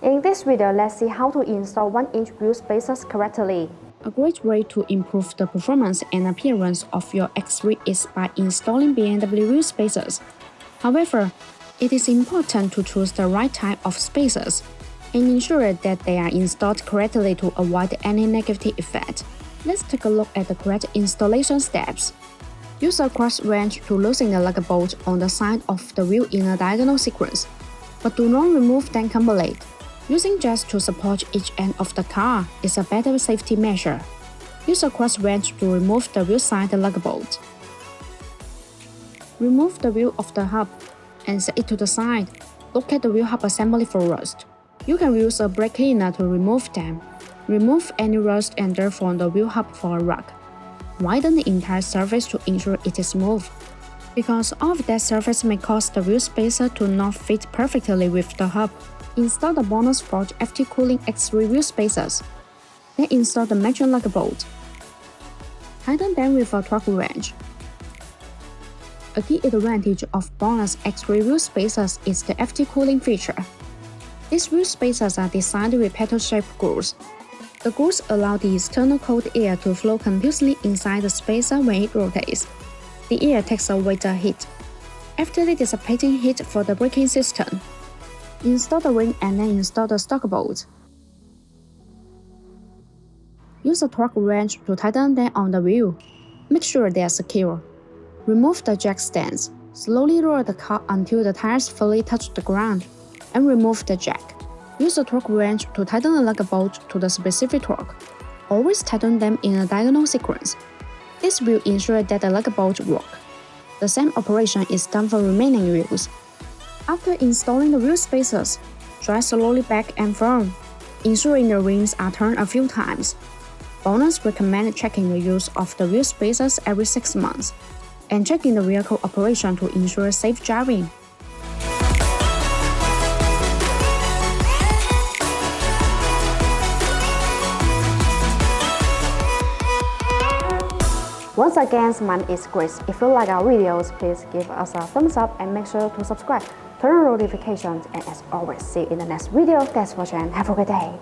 In this video, let's see how to install 1-inch wheel spacers correctly. A great way to improve the performance and appearance of your X3 is by installing BMW wheel spacers. However, it is important to choose the right type of spacers and ensure that they are installed correctly to avoid any negative effect. Let's take a look at the correct installation steps. Use a cross wrench to loosen the lug bolt on the side of the wheel in a diagonal sequence, but do not remove them completely. Using jacks to support each end of the car is a better safety measure. Use a cross wrench to remove the wheel side lug bolt. Remove the wheel of the hub and set it to the side. Look at the wheel hub assembly for rust. You can use a brake cleaner to remove them. Remove any rust and dirt from the wheel hub for a rug. Widen the entire surface to ensure it is smooth, because all of that surface may cause the wheel spacer to not fit perfectly with the hub. Install the BONOSS FT Cooling X3 wheel spacers. Then install the matching lug bolt. Tighten them with a torque wrench. A key advantage of BONOSS X3 wheel spacers is the FT cooling feature. These wheel spacers are designed with petal-shaped grooves. The grooves allow the external cold air to flow continuously inside the spacer when it rotates. The air takes away the heat, after dissipating heat for the braking system. Install the ring and then install the stock bolt. Use a torque wrench to tighten them on the wheel. Make sure they are secure. Remove the jack stands. Slowly roll the car until the tires fully touch the ground, and remove the jack. Use a torque wrench to tighten the lug bolt to the specific torque. Always tighten them in a diagonal sequence. This will ensure that the lug bolts work. The same operation is done for remaining wheels. After installing the wheel spacers, drive slowly back and forth, ensuring the rings are turned a few times. BONOSS recommend checking the use of the wheel spacers every 6 months, and checking the vehicle operation to ensure safe driving. Once again, my name is Grace. If you like our videos, please give us a thumbs up and make sure to subscribe, turn on notifications, and as always, see you in the next video. Thanks for watching and have a great day.